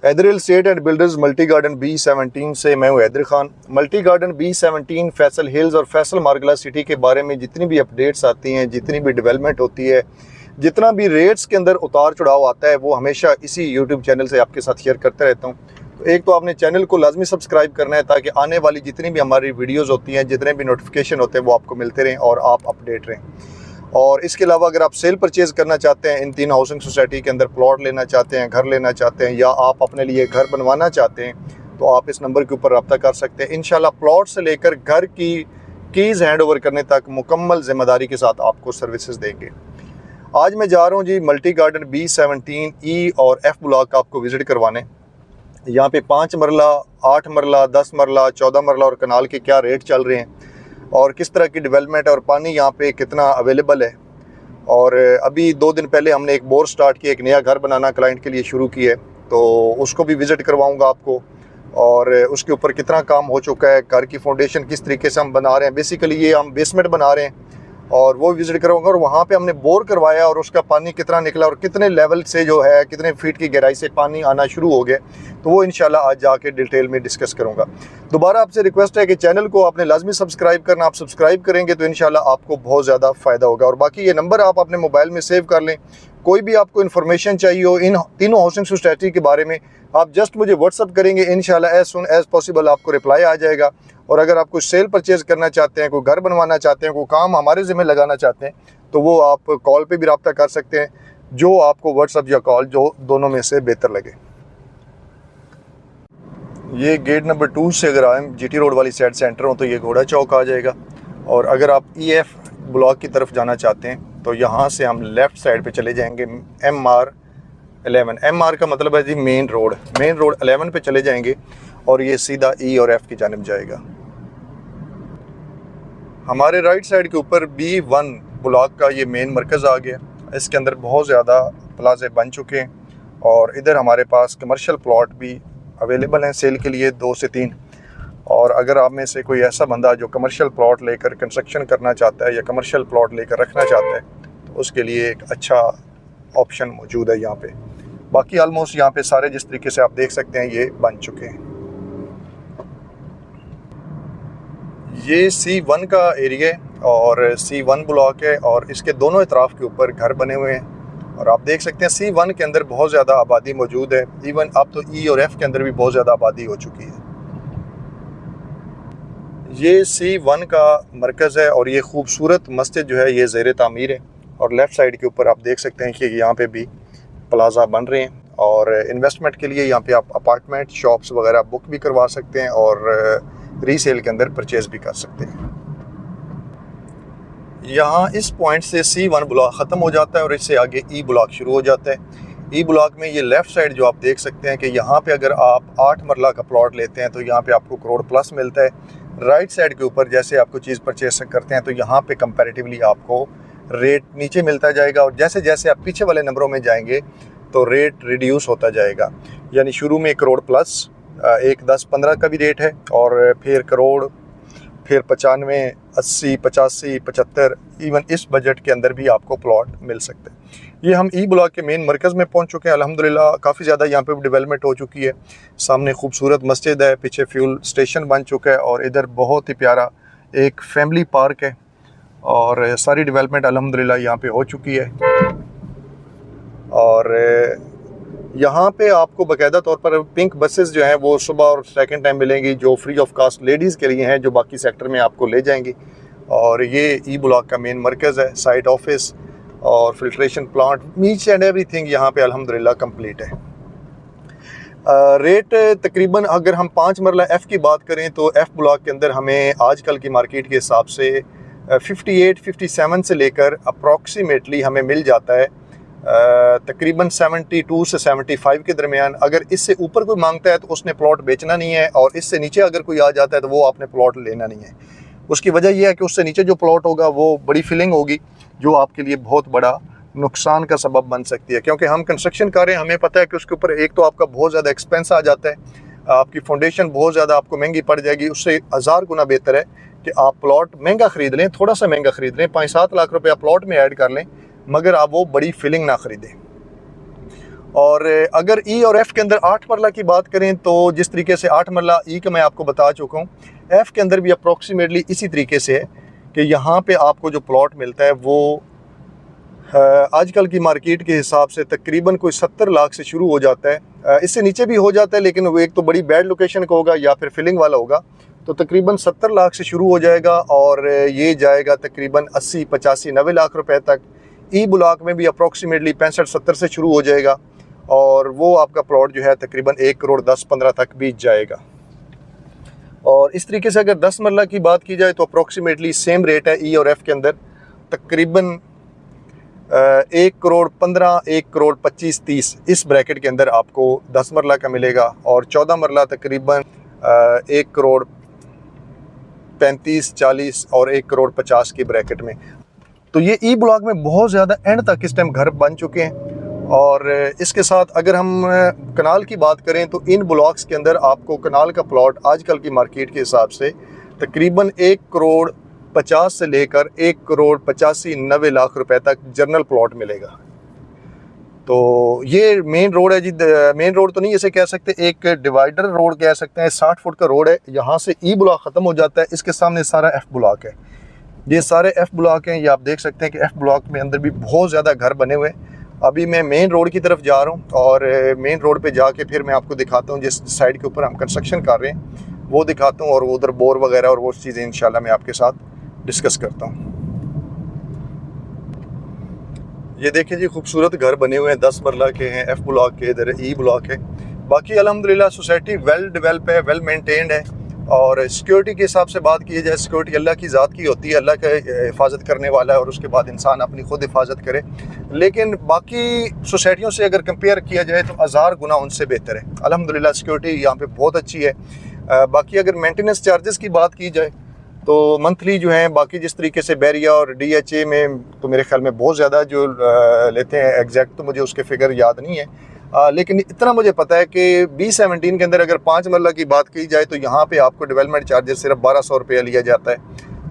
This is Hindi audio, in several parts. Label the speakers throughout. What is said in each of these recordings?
Speaker 1: Haider real estate and builders multi garden B17 से मैं हूँ Haider Khan. Multi garden B17 Faisal hills और फैसल मार्गला सिटी के बारे में जितनी भी अपडेट्स आती हैं, जितनी भी डेवलपमेंट होती है, जितना भी रेट्स के अंदर उतार चढ़ाव आता है, वो हमेशा इसी यूट्यूब चैनल से आपके साथ शेयर करते रहता हूँ। तो एक तो आपने चैनल को लाजमी सब्सक्राइब करना है ताकि आने वाली जितनी भी हमारी वीडियोज़ होती हैं, जितने भी नोटिफिकेशन होते हैं, वो आपको मिलते रहें और आप अपडेट रहें। और इसके अलावा अगर आप सेल परचेज़ करना चाहते हैं, इन 3 हाउसिंग सोसाइटी के अंदर प्लॉट लेना चाहते हैं, घर लेना चाहते हैं, या आप अपने लिए घर बनवाना चाहते हैं, तो आप इस नंबर के ऊपर रब्ता कर सकते हैं। इंशाल्लाह प्लॉट से लेकर घर की कीज़ हैंड ओवर करने तक मुकम्मल ज़िम्मेदारी के साथ आपको सर्विसेज देंगे। आज मैं जा रहा हूँ जी मल्टी गार्डन B17 E और F ब्लॉक आपको विज़िट करवाने। यहाँ पे 5 मरला, 8 मरला, 10 मरला, 14 मरला और कनाल के क्या रेट चल रहे हैं और किस तरह की डेवलपमेंट है और पानी यहाँ पे कितना अवेलेबल है। और अभी 2 दिन पहले हमने एक बोर स्टार्ट किया, एक नया घर बनाना क्लाइंट के लिए शुरू किया है, तो उसको भी विज़िट करवाऊँगा आपको। और उसके ऊपर कितना काम हो चुका है, घर की फाउंडेशन किस तरीके से हम बना रहे हैं, बेसिकली ये हम बेसमेंट बना रहे हैं, और वो विज़िट करवाऊंगा। और वहाँ पे हमने बोर करवाया और उसका पानी कितना निकला और कितने लेवल से जो है, कितने फीट की गहराई से पानी आना शुरू हो गया, तो वो इंशाल्लाह आज जाके डिटेल में डिस्कस करूँगा। दोबारा आपसे रिक्वेस्ट है कि चैनल को आपने लाजमी सब्सक्राइब करना। आप सब्सक्राइब करेंगे तो इंशाल्लाह आपको बहुत ज़्यादा फ़ायदा होगा। और बाकी ये नंबर आप अपने मोबाइल में सेव कर लें। कोई भी आपको इन्फॉर्मेशन चाहिए हो इन तीनों हाउसिंग सोसाइटी के बारे में, आप जस्ट मुझे व्हाट्सअप करेंगे, इंशाल्लाह एज सुन एज पॉसिबल आपको रिप्लाई आ जाएगा। और अगर आप कुछ सेल परचेज़ करना चाहते हैं, कोई घर बनवाना चाहते हैं, कोई काम हमारे ज़िम्मे लगाना चाहते हैं, तो वो आप कॉल पे भी रब्ता कर सकते हैं, जो आपको व्हाट्सअप या कॉल, जो दोनों में से बेहतर लगे। ये गेट नंबर 2 से अगर आए GT रोड वाली साइड से एंटर हो तो ये घोड़ा चौक आ जाएगा। और अगर आप EF ब्लॉक की तरफ जाना चाहते हैं तो यहाँ से हम लेफ़्ट साइड पे चले जाएंगे। MR11, MR का मतलब है जी मेन रोड 11 पे चले जाएंगे और ये सीधा E और F की जानिब जाएगा। हमारे राइट साइड के ऊपर B1 ब्लॉक का ये मेन मरकज़ आ गया। इसके अंदर बहुत ज़्यादा प्लाजे बन चुके हैं और इधर हमारे पास कमर्शियल प्लॉट भी अवेलेबल हैं सेल के लिए 2 से 3। और अगर आप में से कोई ऐसा बंदा जो कमर्शियल प्लॉट लेकर कंस्ट्रक्शन करना चाहता है या कमर्शियल प्लॉट लेकर रखना चाहता है, तो उसके लिए एक अच्छा ऑप्शन मौजूद है यहाँ पे। बाकी ऑलमोस्ट यहाँ पे सारे जिस तरीके से आप देख सकते हैं ये बन चुके हैं। ये C1 का एरिया है और C1 ब्लॉक है और इसके दोनों इतराफ़ के ऊपर घर बने हुए हैं। और आप देख सकते हैं C1 के अंदर बहुत ज़्यादा आबादी मौजूद है। इवन अब तो E और F के अंदर भी बहुत ज़्यादा आबादी हो चुकी है। ये C1 का मरकज़ है और ये खूबसूरत मस्जिद जो है ये ज़ेर तामीर है। और लेफ़्ट साइड के ऊपर आप देख सकते हैं कि यहाँ पे भी प्लाजा बन रहे हैं और इन्वेस्टमेंट के लिए यहाँ पे आप अपार्टमेंट, शॉप्स वगैरह बुक भी करवा सकते हैं और रीसेल के अंदर परचेज़ भी कर सकते हैं। यहाँ इस पॉइंट से C1 ब्लॉक ख़त्म हो जाता है और इससे आगे E ब्लॉक शुरू हो जाता है। E ब्लॉक में ये लेफ़्ट साइड जो आप देख सकते हैं कि यहाँ पे अगर आप 8 मरला का प्लॉट लेते हैं तो यहाँ पे आपको करोड़ प्लस मिलता है। राइट साइड के ऊपर जैसे आपको चीज़ परचेज करते हैं तो यहाँ पे कंपैरेटिवली आपको रेट नीचे मिलता जाएगा और जैसे जैसे आप पीछे वाले नंबरों में जाएंगे तो रेट रिड्यूस होता जाएगा। यानी शुरू में करोड़ प्लस, एक 10-15 का भी रेट है और फिर करोड़, फिर 95, 80, 85, 75, इवन इस बजट के अंदर भी आपको प्लॉट मिल सकते हैं। ये हम E ब्लॉक के मेन मरकज़ में पहुंच चुके हैं। अल्हम्दुलिल्लाह काफ़ी ज़्यादा यहाँ पे डेवलपमेंट हो चुकी है। सामने खूबसूरत मस्जिद है, पीछे फ्यूल स्टेशन बन चुका है और इधर बहुत ही प्यारा एक फैमिली पार्क है और सारी डेवलपमेंट अल्हम्दुलिल्लाह यहाँ पे हो चुकी है। और यहाँ पे आपको बाकायदा तौर पर पिंक बसेस जो हैं वो सुबह और सेकंड टाइम मिलेंगी, जो फ्री ऑफ कास्ट लेडीज़ के लिए हैं, जो बाकी सेक्टर में आपको ले जाएंगी। और ये E ब्लॉक का मेन मरकज़ है, साइट ऑफिस और filtration plant, each and everything यहाँ पे अल्हम्दुलिल्लाह कंप्लीट है। रेट तकरीबन अगर हम 5 मरला F की बात करें तो F ब्लॉक के अंदर हमें आजकल की मार्केट के हिसाब से 58-57 से लेकर अप्रॉक्सीमेटली हमें मिल जाता है तकरीबन 72 से 75 के दरमियान। अगर इससे ऊपर कोई मांगता है तो उसने प्लॉट बेचना नहीं है और इससे नीचे अगर कोई आ जाता है तो वो आपने प्लॉट लेना नहीं है। उसकी वजह यह है कि उससे नीचे जो प्लॉट होगा वो बड़ी फिलिंग होगी, जो आपके लिए बहुत बड़ा नुकसान का सबब बन सकती है। क्योंकि हम कंस्ट्रक्शन कर रहे हैं, हमें पता है कि उसके ऊपर एक तो आपका बहुत ज़्यादा एक्सपेंस आ जाता है, आपकी फाउंडेशन बहुत ज़्यादा आपको महंगी पड़ जाएगी। उससे 1000 गुना बेहतर है कि आप प्लॉट महंगा ख़रीद लें, थोड़ा सा महंगा ख़रीद लें, 5-7 लाख रुपये आप प्लॉट में ऐड कर लें, मगर आप वो बड़ी फिलिंग ना ख़रीदें। और अगर ई और एफ़ के अंदर 8 मरला की बात करें तो जिस तरीके से 8 मरला ई का मैं आपको बता चुका हूँ, एफ़ के अंदर भी अप्रॉक्सीमेटली इसी तरीके से है कि यहाँ पे आपको जो प्लॉट मिलता है वो आजकल की मार्केट के हिसाब से तकरीबन कोई 70 लाख से शुरू हो जाता है। इससे नीचे भी हो जाता है, लेकिन वो एक तो बड़ी बैड लोकेशन का होगा या फिर फिलिंग वाला होगा, तो तकरीबन 70 लाख से शुरू हो जाएगा और ये जाएगा तकरीबन 80, 85, 90 लाख रुपए तक। ई ब्लॉक में भी अप्रॉक्सीमेटली 65-70 से शुरू हो जाएगा और वो आपका प्लॉट जो है तकरीबन 1 करोड़ 10-15 तक भी जाएगा। और इस तरीके से अगर 10 मरला की बात की जाए तो अप्रॉक्सीमेटली सेम रेट है ई और एफ़ के अंदर, तकरीबन 1 करोड़ 15, 1 करोड़ 25, 30 इस ब्रैकेट के अंदर आपको 10 मरला का मिलेगा और 14 मरला तकरीबन 1 करोड़ 35, 40 और 1 करोड़ 50 की ब्रैकेट में। तो ये ई ब्लॉक में बहुत ज़्यादा एंड तक इस टाइम घर बन चुके हैं। और इसके साथ अगर हम कनाल की बात करें तो इन ब्लॉक्स के अंदर आपको कनाल का प्लॉट आजकल की मार्केट के हिसाब से तकरीबन 1 करोड़ 50 से लेकर 1 करोड़ 85-90 लाख रुपए तक जनरल प्लॉट मिलेगा। तो ये मेन रोड है जी, मेन रोड तो नहीं इसे कह सकते, एक डिवाइडर रोड कह सकते हैं। 60 फुट का रोड है, यहाँ से ई ब्लॉक ख़त्म हो जाता है, इसके सामने सारा एफ़ ब्लॉक है। ये सारे एफ़ ब्लॉक हैं, ये आप देख सकते हैं कि एफ़ ब्लॉक में अंदर भी बहुत ज़्यादा घर बने हुए हैं। अभी मैं मेन रोड की तरफ जा रहा हूँ और मेन रोड पे जाके फिर मैं आपको दिखाता हूँ जिस साइड के ऊपर हम कंस्ट्रक्शन कर रहे हैं वो दिखाता हूँ, और उधर बोर वगैरह और वो चीज़ें इंशाल्लाह मैं आपके साथ डिस्कस करता हूँ। ये देखिए जी, खूबसूरत घर बने हुए हैं, 10 मरला के हैं, एफ़ ब्लॉक के, इधर ई ब्लॉक है। बाकी अल्हम्दुलिल्लाह सोसाइटी वेल डेवलप है, वेल मेंटेन्ड है। और सिक्योरिटी के हिसाब से बात की जाए, सिक्योरिटी अल्लाह की ज़ात की होती है, अल्लाह का हिफाजत करने वाला है और उसके बाद इंसान अपनी खुद हिफाजत करे। लेकिन बाकी सोसाइटियों से अगर कंपेयर किया जाए तो 1000 गुना उनसे बेहतर है। अल्हम्दुलिल्लाह सिक्योरिटी यहाँ पे बहुत अच्छी है। बाकी अगर मेंटेनेंस चार्जेस की बात की जाए तो मंथली जो हैं, बाकी जिस तरीके से बैरिया और DHA में तो मेरे ख्याल में बहुत ज़्यादा जो लेते हैं, एग्जैक्ट तो मुझे उसके फिगर याद नहीं है, लेकिन इतना मुझे पता है कि B17 के अंदर अगर 5 मरला की बात की जाए तो यहाँ पे आपको डेवलपमेंट चार्जेस सिर्फ 1200 रुपया लिया जाता है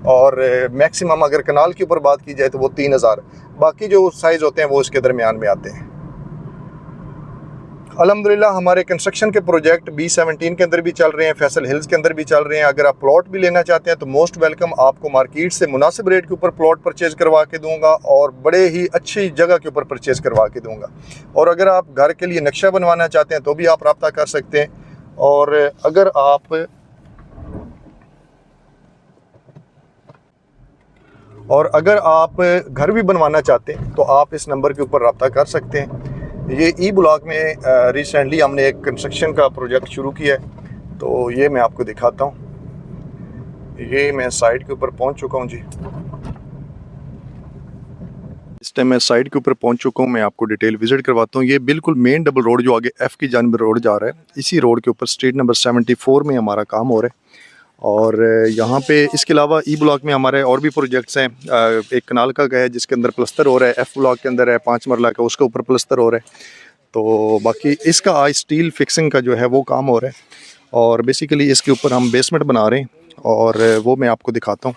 Speaker 1: और मैक्सिमम अगर कनाल के ऊपर बात की जाए तो वो 3000। बाकी जो साइज़ होते हैं वो इसके दरमियान में आते हैं। अल्हम्दुलिल्लाह हमारे कंस्ट्रक्शन के प्रोजेक्ट B17 के अंदर भी चल रहे हैं, फैसल हिल्स के अंदर भी चल रहे हैं। अगर आप प्लॉट भी लेना चाहते हैं तो मोस्ट वेलकम, आपको मार्केट से मुनासिब रेट के ऊपर प्लॉट परचेज़ करवा के दूंगा और बड़े ही अच्छी जगह के ऊपर परचेज़ करवा के दूंगा। और अगर आप घर के लिए नक्शा बनवाना चाहते हैं तो भी आप रब्ता कर सकते हैं। और अगर आप घर भी बनवाना चाहते हैं तो आप इस नंबर के ऊपर रब्ता कर सकते हैं। ये ई ब्लॉक में रिसेंटली हमने एक कंस्ट्रक्शन का प्रोजेक्ट शुरू किया है, तो ये मैं आपको दिखाता हूँ। ये मैं साइट के ऊपर पहुँच चुका हूँ जी। इस टाइम मैं साइट के ऊपर पहुँच चुका हूँ, मैं आपको डिटेल विजिट करवाता हूँ। ये बिल्कुल मेन डबल रोड जो आगे एफ़ की जानिब रोड जा रहा है, इसी रोड के ऊपर स्ट्रीट नंबर 74 में हमारा काम हो रहा है। और यहाँ पे इसके अलावा ई ब्लॉक में हमारे और भी प्रोजेक्ट्स हैं। एक कनाल का है जिसके अंदर प्लस्तर हो रहा है, एफ़ ब्लॉक के अंदर है 5 मरला का, उसके ऊपर प्लस्तर हो रहा है। तो बाकी इसका आज स्टील फिक्सिंग का जो है वो काम हो रहा है और बेसिकली इसके ऊपर हम बेसमेंट बना रहे हैं और वो मैं आपको दिखाता हूँ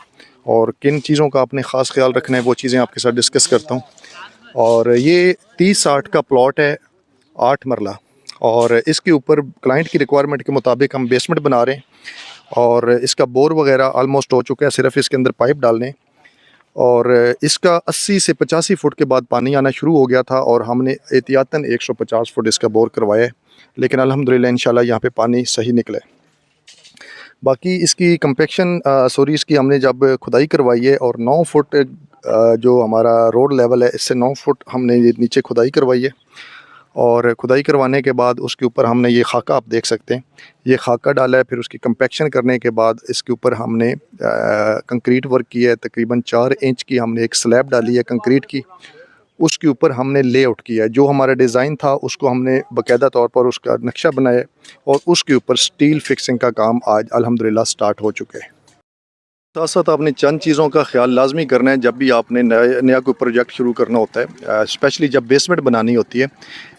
Speaker 1: और किन चीज़ों का आपने ख़ास ख्याल रखना है वो चीज़ें आपके साथ डिस्कस करता हूँ। और ये 30-60 का प्लॉट है, 8 मरला, और इसके ऊपर क्लाइंट की रिक्वायरमेंट के मुताबिक हम बेसमेंट बना रहे हैं और इसका बोर वगैरह ऑलमोस्ट हो चुका है, सिर्फ इसके अंदर पाइप डालने। और इसका 80 से 85 फुट के बाद पानी आना शुरू हो गया था और हमने एहतियातन 150 फुट इसका बोर करवाया है, लेकिन अल्हम्दुलिल्लाह इंशाल्लाह यहाँ पे पानी सही निकला है। बाकी इसकी कंपेक्शन इसकी हमने जब खुदाई करवाई है और 9 फुट जो हमारा रोड लेवल है इससे 9 फुट हमने नीचे खुदाई करवाई है। और खुदाई करवाने के बाद उसके ऊपर हमने ये खाका, आप देख सकते हैं, ये खाका डाला है। फिर उसकी कंपेक्शन करने के बाद इसके ऊपर हमने कंक्रीट वर्क किया है। तकरीबन 4 इंच की हमने एक स्लैब डाली है कंक्रीट की, उसके ऊपर हमने लेआउट किया है। जो हमारा डिज़ाइन था उसको हमने बाकायदा तौर पर उसका नक्शा बनाया और उसके ऊपर स्टील फिक्सिंग का काम आज अल्हम्दुलिल्लाह स्टार्ट हो चुके हैं। साथ साथ आपने चंद चीज़ों का ख्याल लाजमी करना है जब भी आपने नया कोई प्रोजेक्ट शुरू करना होता है, स्पेशली जब बेसमेंट बनानी होती है।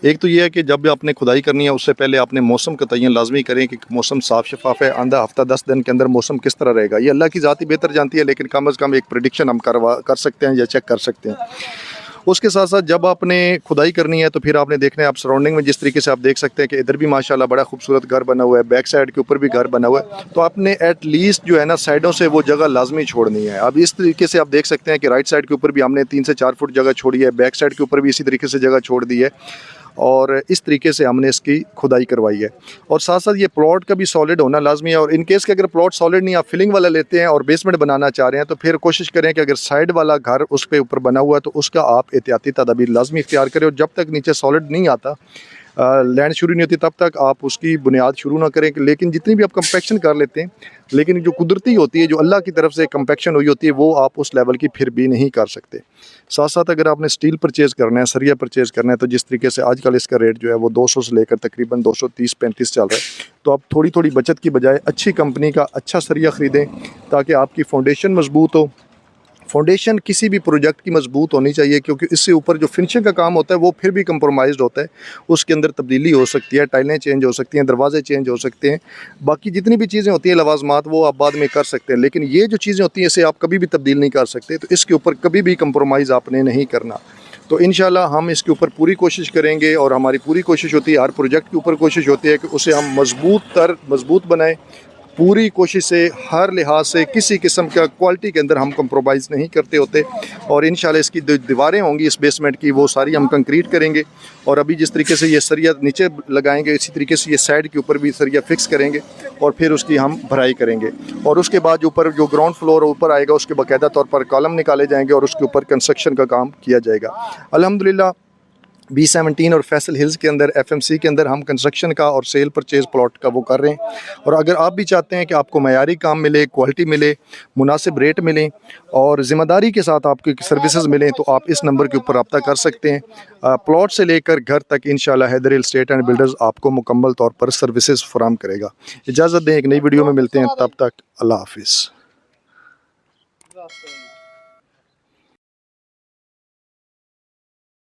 Speaker 1: एक तो ये है कि जब भी आपने खुदाई करनी है उससे पहले आपने मौसम का तयन लाजमी करें कि मौसम साफ़ शफाफ है, आंधा हफ्ता 10 दिन के अंदर मौसम किस तरह रहेगा, ये अल्लाह की ज़ात ही बेहतर जानती है, लेकिन कम अज़ कम एक प्रेडिक्शन हम कर सकते हैं या चेक कर सकते हैं। उसके साथ साथ जब आपने खुदाई करनी है तो फिर आपने देखना है, आप सराउंडिंग में जिस तरीके से आप देख सकते हैं कि इधर भी माशाल्लाह बड़ा खूबसूरत घर बना हुआ है, बैक साइड के ऊपर भी घर बना हुआ है, तो आपने एट लीस्ट जो है ना साइडों से वो जगह लाजमी छोड़नी है। अब इस तरीके से आप देख सकते हैं कि राइट साइड के ऊपर भी हमने 3 से 4 फुट जगह छोड़ी है, बैक साइड के ऊपर भी इसी तरीके से जगह छोड़ दी है, और इस तरीके से हमने इसकी खुदाई करवाई है। और साथ साथ ये प्लॉट का भी सॉलिड होना लाजमी है, और इन केस के अगर प्लॉट सॉलिड नहीं, आप फिलिंग वाला लेते हैं और बेसमेंट बनाना चाह रहे हैं, तो फिर कोशिश करें कि अगर साइड वाला घर उस पे ऊपर बना हुआ है तो उसका आप एहतियाती तदाबीर लाजमी इख्तियार करें, और जब तक नीचे सॉलिड नहीं आता, लैंड शुरू नहीं होती, तब तक आप उसकी बुनियाद शुरू ना करें। लेकिन जितनी भी आप कंपेक्शन कर लेते हैं, लेकिन जो कुदरती होती है, जो अल्लाह की तरफ से कंपेक्शन हुई होती है, वो आप उस लेवल की फिर भी नहीं कर सकते। साथ साथ अगर आपने स्टील परचेज़ करना है, सरिया परचेज़ करना है, तो जिस तरीके से आजकल इसका रेट जो है वो 200 से लेकर तकरीबन 230-35 चल रहा है, तो आप थोड़ी थोड़ी बचत की बजाय अच्छी कंपनी का अच्छा सरिया ख़रीदें, ताकि आपकी फाउंडेशन मजबूत हो। फाउंडेशन किसी भी प्रोजेक्ट की मजबूत होनी चाहिए, क्योंकि इससे ऊपर जो फिनिशिंग का काम होता है वो फिर भी कंप्रोमाइज़ होता है, उसके अंदर तब्दीली हो सकती है, टाइलें चेंज हो सकती हैं, दरवाजे चेंज हो सकते हैं, बाकी जितनी भी चीज़ें होती हैं लवाजमात, वो आप बाद में कर सकते हैं, लेकिन ये जो चीज़ें होती हैं इसे आप कभी भी तब्दील नहीं कर सकते, तो इसके ऊपर कभी भी कंप्रोमाइज़ आपने नहीं करना। तो इंशाल्लाह हम इसके ऊपर पूरी कोशिश करेंगे, और हमारी पूरी कोशिश होती है, हर प्रोजेक्ट के ऊपर कोशिश होती है कि उसे हम मजबूत बनाएं, पूरी कोशिश से, हर लिहाज से, किसी किस्म का क्वालिटी के अंदर हम कंप्रोमाइज़ नहीं करते होते। और इंशाल्लाह इसकी जो दीवारें होंगी इस बेसमेंट की, वो सारी हम कंक्रीट करेंगे, और अभी जिस तरीके से ये सरिया नीचे लगाएंगे, इसी तरीके से ये साइड के ऊपर भी सरिया फिक्स करेंगे, और फिर उसकी हम भराई करेंगे, और उसके बाद ऊपर जो ग्राउंड फ्लोर ऊपर आएगा उसके बाकायदा तौर पर कॉलम निकाले जाएंगे, और उसके ऊपर कंस्ट्रक्शन का काम किया जाएगा। अल्हम्दुलिल्लाह B17 और फैसल हिल्स के अंदर, FMC के अंदर हम कंस्ट्रक्शन का और सेल परचेज़ प्लॉट का वो कर रहे हैं। और अगर आप भी चाहते हैं कि आपको मयारी काम मिले, क्वालिटी मिले, मुनासिब रेट मिलें, और ज़िम्मेदारी के साथ आपकी सर्विसेज मिलें, तो आप इस नंबर के ऊपर रब्ता कर सकते हैं। प्लॉट से लेकर घर तक इंशाल्लाह Haider hill state and builders आपको मुकम्मल तौर पर सर्विसेज फराहम करेगा। इजाज़त दें, एक नई वीडियो में मिलते हैं, तब तक अल्लाह हाफिज़।